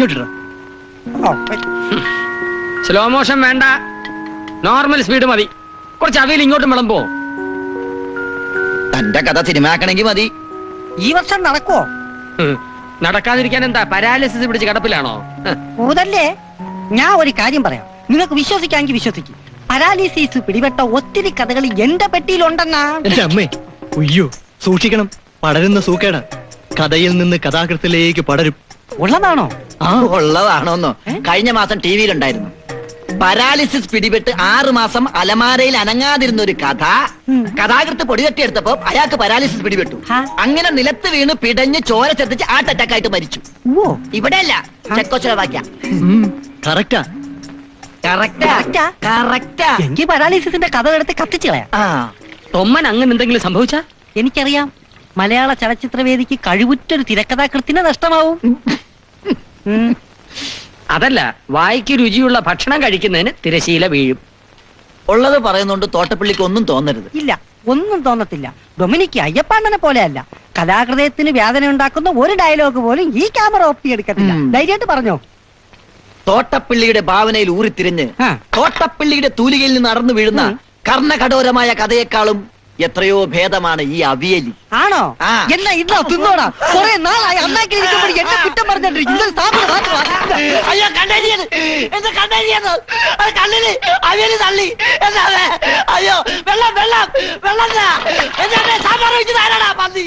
ഇങ്ങോട്ടിട. Slow motion വേണ്ട, normal speed മതി. കുറച്ച് അവിയൽ ഇങ്ങോട്ടും വിളമ്പോ. തന്റെ കഥ സിനിമാക്കണമെങ്കിൽ മതി. ഈ വർഷം നടക്കുവോ? നടക്കാതിരിക്കാൻ എന്താ, പാരാലിസിസ് പിടിച്ച് കിടപ്പിലാണോ? ഊതല്ലേ. ഞാൻ ഒരു കാര്യം പറയാം, നിങ്ങൾക്ക് വിശ്വസിക്കാമെങ്കിൽ വിശ്വസിക്കും. പാരാലിസിസ് പിടിപെട്ട ഒത്തിരി കഥകൾ എന്റെ പെട്ടിയിലുണ്ടെന്നാ. എന്റെ അമ്മേ, ഉയ്യോ, സൂക്ഷിക്കണം. പടരുന്ന സൂക്കേട കഥയിൽ നിന്ന് കഥാകൃത്തിലേക്ക് പടരും. ഉള്ളതാണോ? ഉള്ളതാണോന്നോ? കഴിഞ്ഞ മാസം ടി വിയിലുണ്ടായിരുന്നു. പാരാലിസിസ് പിടിപെട്ട് 6 മാസം അലമാരയിൽ അനങ്ങാതിരുന്ന ഒരു കഥ കഥാകൃത്ത് പൊടിതട്ടിയെടുത്തപ്പോ അയാൾക്ക് പാരാലിസിസ് പിടിപെട്ടു. അങ്ങനെ നിലത്ത് വീണ് പിടഞ്ഞ് ചോര ചെത്തിച്ച് ഹാർട്ട് അറ്റാക്ക് ആയിട്ട് മരിച്ചു. ഇവിടെയല്ല, ചെക്കോസ്ലോവാക്യ. കറക്റ്റാ. എനിക്ക് പാരാലിസിന്റെ കഥ എടുത്ത് കത്തിച്ചു കളയാം. തൊമ്മൻ അങ്ങനെ എന്തെങ്കിലും സംഭവിച്ചാ? എനിക്കറിയാം. മലയാള ചലച്ചിത്രവേദിക്ക് കഴിവുറ്റൊരു തിരക്കഥാകൃത്തിനെ നഷ്ടമാവും. അതല്ല, വായിക്ക് രുചിയുള്ള ഭക്ഷണം കഴിക്കുന്നതിന് തിരശീല വീഴും. ഉള്ളത് പറയുന്നോണ്ട് തോട്ടപ്പള്ളിക്ക് ഒന്നും തോന്നരുത്. ഇല്ല, ഒന്നും തോന്നത്തില്ല. ഡൊമിനിക്ക് അയ്യപ്പാണ്ടനെ പോലെയല്ല. കലാഹൃദയത്തിന് വേദന ഉണ്ടാക്കുന്ന ഒരു ഡയലോഗ് പോലും ഈ ക്യാമറ ഒപ്പിയെടുക്കത്തില്ല. ധൈര്യമായിട്ട് പറഞ്ഞോ. തോട്ടപ്പള്ളിയുടെ ഭാവനയിൽ ഊറിത്തിരിഞ്ഞ് തോട്ടപ്പള്ളിയുടെ തൂലികയിൽ നിന്ന് നടന്നു വീഴുന്ന കർണകഠോരമായ കഥയെക്കാളും എത്രയോ ഭേദമാണ് ഈ അവിയലി. ആണോ? എന്നാ ഇന്നാ തിന്നോടാ. കുറെ നാളായി അന്നാക്കി ഇരിക്കുമ്പോൾ എന്നെ കുറ്റം പറഞ്ഞിട്ട് അയ്യോ, കണ്ണരിയത് എന്റെ കണ്ണരിയത് കണ്ണിന് അവിയലി തള്ളി. അയ്യോ, വെള്ളം വെള്ളം വെള്ളം. സാമ്പാർ വെച്ച് താരാടാ പന്നി.